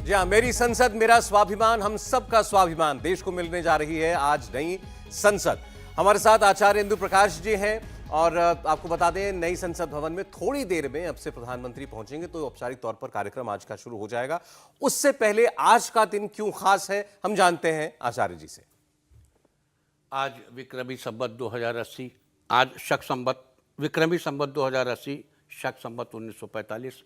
जी हाँ, मेरी संसद मेरा स्वाभिमान, हम सबका स्वाभिमान। देश को मिलने जा रही है आज नई संसद। हमारे साथ आचार्य इंदु प्रकाश जी हैं और आपको बता दें नई संसद भवन में थोड़ी देर में अब से प्रधानमंत्री पहुंचेंगे तो औपचारिक तौर पर कार्यक्रम आज का शुरू हो जाएगा। उससे पहले आज का दिन क्यों खास है हम जानते हैं आचार्य जी से। आज विक्रमी संवत 2080, आज शक संवत विक्रमी संवत 2080, शक संवत 1945,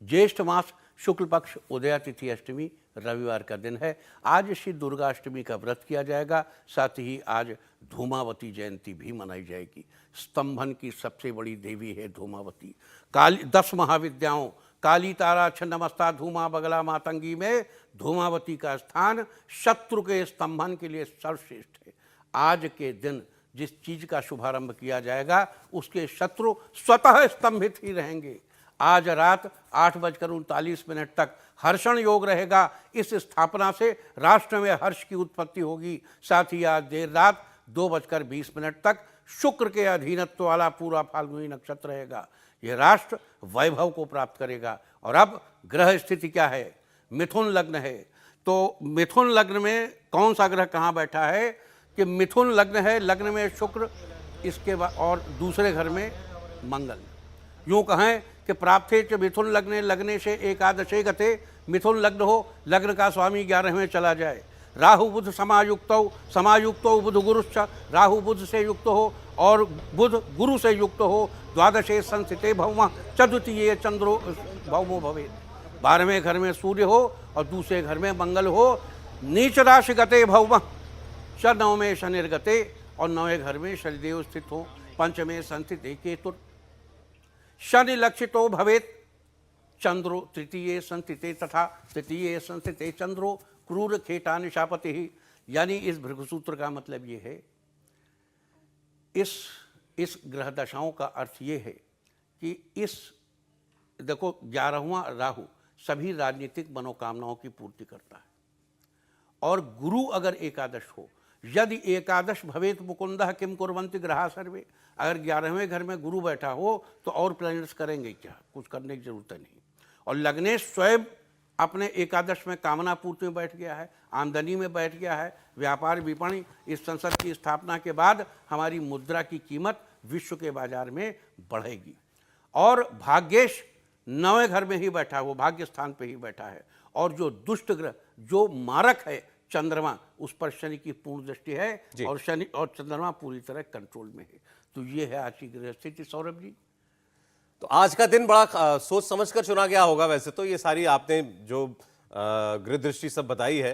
ज्येष्ठ मास शुक्ल पक्ष उदया तिथि अष्टमी रविवार का दिन है। आज श्री दुर्गा अष्टमी का व्रत किया जाएगा। साथ ही आज धूमावती जयंती भी मनाई जाएगी। स्तंभन की सबसे बड़ी देवी है धूमावती। काली 10 महाविद्याओं काली तारा छन्नमस्ता धूमा बगला मातंगी में धूमावती का स्थान शत्रु के स्तंभन के लिए सर्वश्रेष्ठ है। आज के दिन जिस चीज का शुभारंभ किया जाएगा उसके शत्रु स्वतः स्तंभित ही रहेंगे। आज रात 8:39 तक हर्षण योग रहेगा। इस स्थापना से राष्ट्र में हर्ष की उत्पत्ति होगी। साथ ही आज देर रात 2:20 तक शुक्र के अधीनत्व वाला पूरा फाल्गुनी नक्षत्र रहेगा। यह राष्ट्र वैभव को प्राप्त करेगा। और अब ग्रह स्थिति क्या है? मिथुन लग्न है। तो मिथुन लग्न में कौन सा ग्रह कहाँ बैठा है कि मिथुन लग्न है, लग्न में शुक्र, इसके बाद और दूसरे घर में मंगल। यूँ कहें कि प्राप्ते च मिथुन लग्ने लग्ने से एकादशे गते। मिथुन लग्न हो, लग्न का स्वामी 11वें चला जाए। राहु बुध समायुक्तौ बुध गुरुश्च, राहु बुध से युक्त हो और बुध गुरु से युक्त हो। द्वादशे संस्थिते भौमः चतुर्थीये चंद्रो भौमो भवेत्। 12वें घर में सूर्य हो और दूसरे घर में मंगल हो। नीच राशि गते भौमः च 9वें शनिर्गते और 9वें घर में शनिदेव स्थित हो। 5वें संस्थिते केतुर शनि लक्षितो भवेत् चंद्रो तृतीये संस्थिते तथा तृतीये संस्थिते चंद्रो क्रूर खेटा निशापति ही। यानी इस भृगुसूत्र का मतलब ये है, इस ग्रह दशाओं का अर्थ ये है कि इस देखो 11वां राहु सभी राजनीतिक मनोकामनाओं की पूर्ति करता है। और गुरु अगर एकादश हो, यदि एकादश भवेत मुकुंदः किम कुर्वन्ति ग्रहा सर्वे। अगर 11वें घर में गुरु बैठा हो तो और प्लैनेट्स करेंगे क्या? कुछ करने की जरूरत नहीं। और लग्नेश स्वयं अपने एकादश में कामना पूर्ति में बैठ गया है, आमदनी में बैठ गया है। व्यापार विपणन इस संसद की स्थापना के बाद हमारी मुद्रा की कीमत विश्व के बाजार में बढ़ेगी। और भाग्येश 9वें घर में ही बैठा, वो भाग्य स्थान पे ही बैठा है। और जो दुष्ट ग्रह जो मारक है चंद्रमा, उस पर शनि की पूर्ण दृष्टि है और शनि और चंद्रमा पूरी तरह कंट्रोल में है। तो ये है आज की ग्रह स्थिति। सौरभ जी, तो आज का दिन बड़ा सोच समझकर चुना गया होगा। वैसे तो ये सारी आपने जो गृह दृष्टि सब बताई है,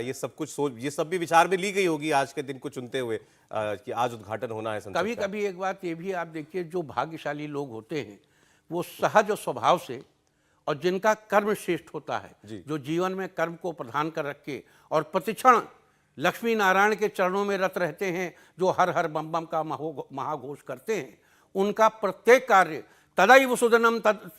ये सब कुछ सोच, ये सब भी विचार में ली गई होगी आज के दिन को चुनते हुए कि आज उद्घाटन होना है संसद। कभी कभी एक बात ये भी आप देखिए, जो भाग्यशाली लोग होते हैं वो सहज स्वभाव से और जिनका कर्म श्रेष्ठ होता है, जो जीवन में कर्म को प्रधान कर रखे और प्रतिक्षण लक्ष्मी नारायण के चरणों में रत रहते हैं, जो हर हर बम बम का महाघोष करते हैं, उनका प्रत्येक कार्य तदैव सुदनम तद,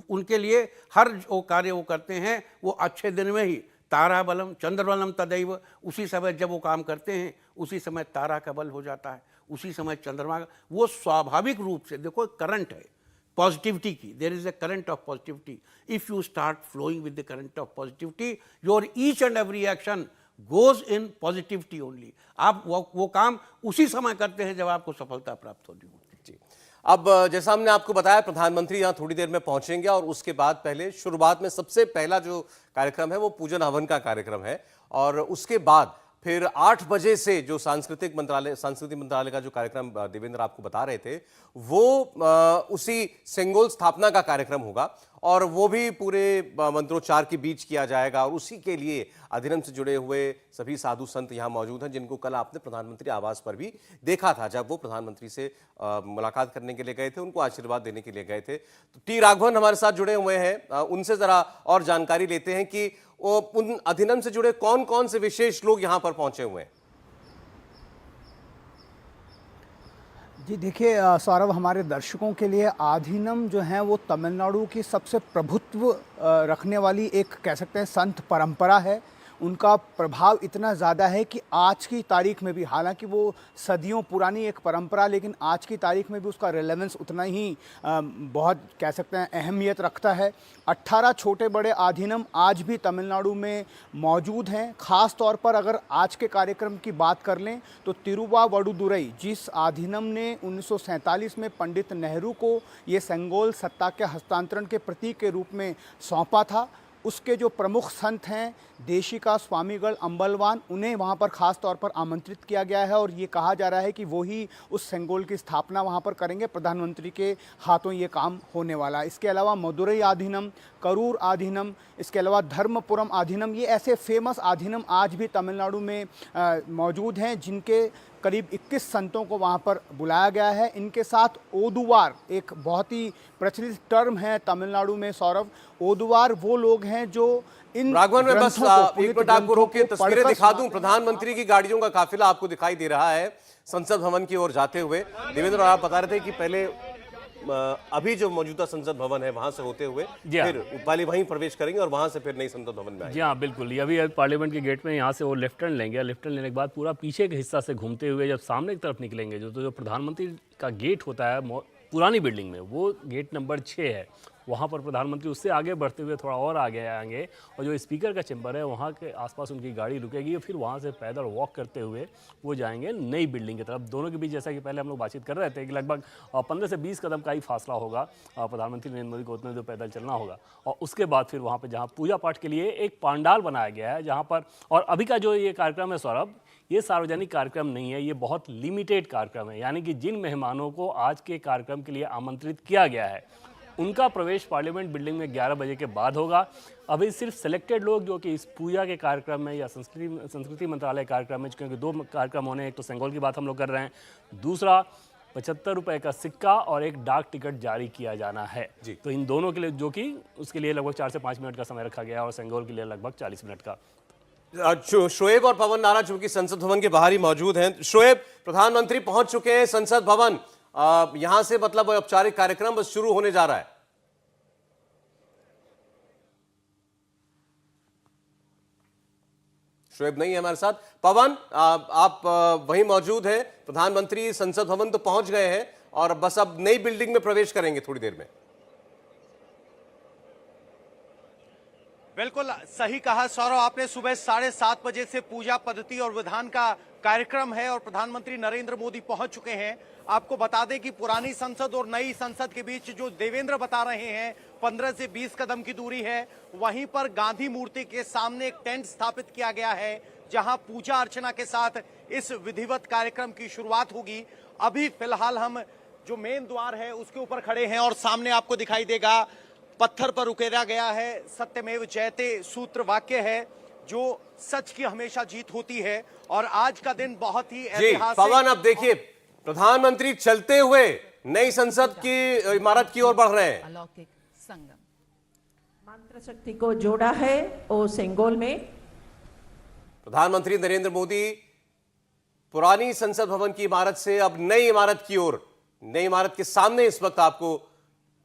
उनके लिए हर जो कार्य वो करते हैं वो अच्छे दिन में ही तारा बलम चंद्र बलम तदैव, उसी समय जब वो काम करते हैं उसी समय तारा का बल हो जाता है, उसी समय चंद्रमा का। वो स्वाभाविक रूप से देखो करंट है पॉजिटिविटी की, there is a current of positivity. If you start flowing with the current of positivity, your each and every action goes in positivity only. आप वो काम उसी समय करते हैं जब आपको सफलता प्राप्त होनी होती है। जी, अब जैसा हमने आपको बताया प्रधानमंत्री यहाँ थोड़ी देर में पहुंचेंगे और उसके बाद पहले शुरुआत में सबसे पहला जो कार्यक्रम है वो पूजन हवन का कार्यक्रम है। और उसके बाद फिर 8 बजे से जो सांस्कृतिक मंत्रालय का जो कार्यक्रम देवेंद्र आपको बता रहे थे वो उसी सेंगोल स्थापना का कार्यक्रम होगा और वो भी पूरे मंत्रोच्चार के बीच किया जाएगा। और उसी के लिए अधिनियम से जुड़े हुए सभी साधु संत यहाँ मौजूद हैं, जिनको कल आपने प्रधानमंत्री आवास पर भी देखा था जब वो प्रधानमंत्री से मुलाकात करने के लिए गए थे, उनको आशीर्वाद देने के लिए गए थे। तो टी राघवन हमारे साथ जुड़े हुए हैं, उनसे जरा और जानकारी लेते हैं कि उन अधिनियम से जुड़े कौन कौन से विशेष लोग यहाँ पर पहुंचे हुए हैं। जी देखिए सौरभ, हमारे दर्शकों के लिए आधीनम जो है वो तमिलनाडु की सबसे प्रभुत्व रखने वाली एक कह सकते हैं संत परंपरा है। उनका प्रभाव इतना ज़्यादा है कि आज की तारीख में भी, हालांकि वो सदियों पुरानी एक परंपरा, लेकिन आज की तारीख में भी उसका रेलेवेंस उतना ही बहुत कह सकते हैं अहमियत रखता है। 18 छोटे बड़े अधिनियम आज भी तमिलनाडु में मौजूद हैं। ख़ास तौर पर अगर आज के कार्यक्रम की बात कर लें तो तिरुवावडुदुरई, जिस अधिनियम ने 1947 में पंडित नेहरू को ये सेंगोल सत्ता के हस्तांतरण के प्रतीक के रूप में सौंपा था, उसके जो प्रमुख संत हैं देशिका स्वामीगढ़ अम्बलवान, उन्हें वहाँ पर ख़ास तौर पर आमंत्रित किया गया है और ये कहा जा रहा है कि वो ही उस सेंगोल की स्थापना वहाँ पर करेंगे। प्रधानमंत्री के हाथों ये काम होने वाला है। इसके अलावा मदुरई अधिनियम, करूर अधिनियम, इसके अलावा धर्मपुरम अधिनियम, ये ऐसे फेमस अधिनियम आज भी तमिलनाडु में मौजूद हैं, जिनके करीब 21 संतों को वहाँ पर बुलाया गया है। इनके साथ ओदुवार, एक बहुत ही प्रचलित टर्म है तमिलनाडु में सौरभ। ओदुवार वो लोग हैं जो इन राघवन में बस एक मिनट आपको रोक के तस्वीरें पढ़कर दिखा दूं। प्रधानमंत्री की गाड़ियों का काफिला आपको दिखाई दे रहा है संसद भवन की ओर जाते हुए। देवेंद्र, आप बता रहे थे कि पहले अभी जो मौजूदा संसद भवन है वहां से होते हुए फिर पहले वहीं प्रवेश करेंगे और वहां से फिर नई संसद भवन में आएंगे। जी हाँ, बिल्कुल। ये अभी पार्लियामेंट के गेट में यहाँ से वो लेफ्ट टर्न लेंगे। लेफ्ट टर्न लेने के बाद पूरा पीछे के हिस्सा से घूमते हुए जब सामने की तरफ निकलेंगे, जो प्रधानमंत्री का गेट होता है पुरानी बिल्डिंग में, वो गेट नंबर 6 है। वहाँ पर प्रधानमंत्री उससे आगे बढ़ते हुए थोड़ा और आगे आएंगे और जो स्पीकर का चैम्बर है वहाँ के आसपास उनकी गाड़ी रुकेगी और फिर वहाँ से पैदल वॉक करते हुए वो जाएंगे नई बिल्डिंग की तरफ। दोनों के बीच, जैसा कि पहले हम लोग बातचीत कर रहे थे, कि लगभग 15 से 20 कदम का ही फासला होगा। प्रधानमंत्री नरेंद्र मोदी को उतने जो पैदल चलना होगा और उसके बाद फिर वहाँ पर जहाँ पूजा पाठ के लिए एक पंडाल बनाया गया है, जहाँ पर, और अभी का जो ये कार्यक्रम है सौरभ, ये सार्वजनिक कार्यक्रम नहीं है, ये बहुत लिमिटेड कार्यक्रम है। यानी कि जिन मेहमानों को आज के कार्यक्रम के लिए आमंत्रित किया गया है उनका प्रवेश पार्लियामेंट बिल्डिंग में 11 बजे के बाद होगा। अभी सिर्फ सिलेक्टेड लोग जो कि इस पूजा के कार्यक्रम में या संस्कृति मंत्रालय कार्यक्रम में, क्योंकि 2 कार्यक्रम होने, एक तो सेंगोल की बात हम लोग कर रहे हैं, दूसरा 75 रुपए का सिक्का और एक डाक टिकट जारी किया जाना है। तो इन दोनों के लिए, जो कि उसके लिए लगभग 4 से 5 मिनट का समय रखा गया और सेंगोल के लिए लगभग 40 मिनट का। शोएब और पवन नारा चूंकि संसद भवन के बाहर ही मौजूद हैं। शोएब, प्रधानमंत्री पहुंच चुके हैं संसद भवन, यहां से मतलब औपचारिक कार्यक्रम बस शुरू होने जा रहा है। शोएब नहीं है हमारे साथ। पवन, आप वहीं मौजूद हैं। प्रधानमंत्री संसद भवन तो पहुंच गए हैं और बस अब नई बिल्डिंग में प्रवेश करेंगे थोड़ी देर में। बिल्कुल सही कहा सौरभ आपने। सुबह 7:30 बजे से पूजा पद्धति और विधान का कार्यक्रम है और प्रधानमंत्री नरेंद्र मोदी पहुंच चुके हैं। आपको बता दें कि पुरानी संसद और नई संसद के बीच जो देवेंद्र बता रहे हैं 15 से 20 कदम की दूरी है। वहीं पर गांधी मूर्ति के सामने एक टेंट स्थापित किया गया है, जहां पूजा अर्चना के साथ इस विधिवत कार्यक्रम की शुरुआत होगी। अभी फिलहाल हम जो मेन द्वार है उसके ऊपर खड़े हैं और सामने आपको दिखाई देगा पत्थर पर उकेरा गया है सत्यमेव जयते सूत्र वाक्य है, जो सच की हमेशा जीत होती है। और आज का दिन बहुत ही ऐतिहासिक। पवन, अब देखिए प्रधानमंत्री चलते हुए नई संसद की इमारत की ओर बढ़ रहे हैं। अलौकिक संगम मंत्र शक्ति को जोड़ा है और सेंगोल में प्रधानमंत्री नरेंद्र मोदी पुरानी संसद भवन की इमारत से अब नई इमारत की ओर, नई इमारत के सामने इस वक्त आपको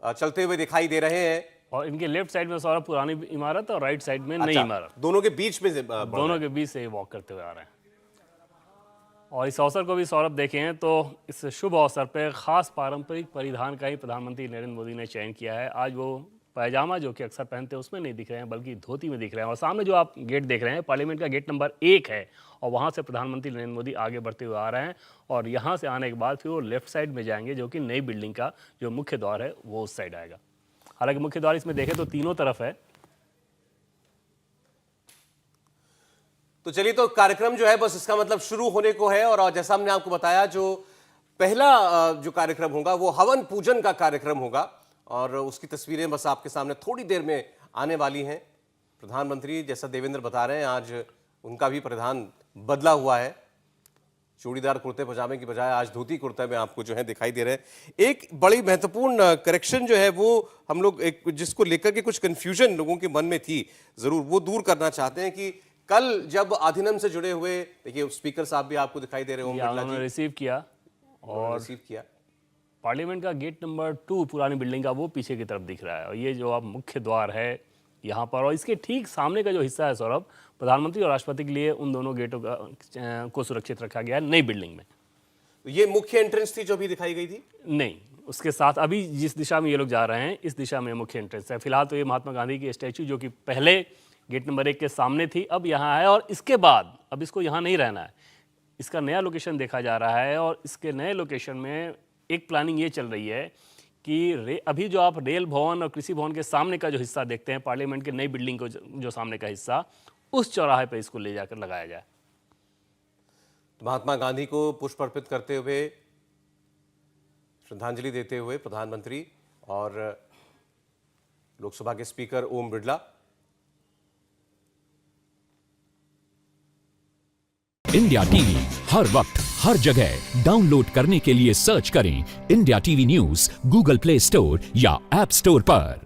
चलते हुए दिखाई दे रहे हैं। और इनके लेफ्ट साइड में सौरभ पुरानी इमारत और राइट साइड में नई इमारत, दोनों के बीच में दोनों के बीच से वॉक करते हुए आ रहे हैं। और इस अवसर को भी सौरभ देखें तो इस शुभ अवसर पर खास पारंपरिक परिधान का ही प्रधानमंत्री नरेंद्र मोदी ने चयन किया है। आज वो पैजामा जो कि अक्सर पहनते हैं उसमें नहीं दिख रहे हैं, बल्कि धोती में दिख रहे हैं। और सामने जो आप गेट देख रहे हैं पार्लियामेंट का गेट नंबर 1 है और वहाँ से प्रधानमंत्री नरेंद्र मोदी आगे बढ़ते हुए आ रहे हैं और यहाँ से आने के बाद फिर वो लेफ्ट साइड में जाएंगे, जो कि नई बिल्डिंग का जो मुख्य द्वार है वो उस साइड आएगा। हालांकि मुख्य द्वार इसमें देखें तो तीनों तरफ है। तो चलिए, तो कार्यक्रम जो है बस इसका मतलब शुरू होने को है। और जैसा हमने आपको बताया, जो पहला जो कार्यक्रम होगा वो हवन पूजन का कार्यक्रम होगा और उसकी तस्वीरें बस आपके सामने थोड़ी देर में आने वाली हैं। प्रधानमंत्री, जैसा देवेंद्र बता रहे हैं, आज उनका भी परिधान बदला हुआ है। चूड़ीदार कुर्ते पजामे की बजाय आज धोती कुर्ते में आपको जो है दिखाई दे रहे हैं। एक बड़ी महत्वपूर्ण करेक्शन जो है वो हम लोग एक जिसको लेकर के कुछ कंफ्यूजन लोगों के मन में थी, जरूर वो दूर करना चाहते हैं कि कल जब अधिनियम से जुड़े हुए, देखिए स्पीकर साहब भी आपको दिखाई दे रहे होंगे, उन्होंने रिसीव किया और रिसीव किया। पार्लियामेंट का गेट नंबर 2 पुरानी बिल्डिंग का वो पीछे की तरफ दिख रहा है और ये जो आप मुख्य द्वार है यहाँ पर, और इसके ठीक सामने का जो हिस्सा है सौरभ, प्रधानमंत्री और राष्ट्रपति के लिए उन दोनों गेटों को सुरक्षित रखा गया है नई बिल्डिंग में। ये मुख्य एंट्रेंस थी जो भी दिखाई गई थी? नहीं, उसके साथ अभी जिस दिशा में ये लोग जा रहे हैं इस दिशा में मुख्य एंट्रेंस है। फिलहाल तो ये महात्मा गांधी की स्टैच्यू जो कि पहले गेट नंबर 1 के सामने थी, अब यहाँ है, और इसके बाद अब इसको यहाँ नहीं रहना है, इसका नया लोकेशन देखा जा रहा है। और इसके नए लोकेशन में एक प्लानिंग ये चल रही है कि अभी जो आप रेल भवन और कृषि भवन के सामने का जो हिस्सा देखते हैं, पार्लियामेंट के नई बिल्डिंग को जो सामने का हिस्सा, उस चौराहे पर इसको ले जाकर लगाया जाए। महात्मा गांधी को पुष्प अर्पित करते हुए, श्रद्धांजलि देते हुए प्रधानमंत्री और लोकसभा के speaker Om Birla. India TV हर वक्त हर जगह डाउनलोड करने के लिए सर्च करें India TV news Google play store या ऐप स्टोर पर।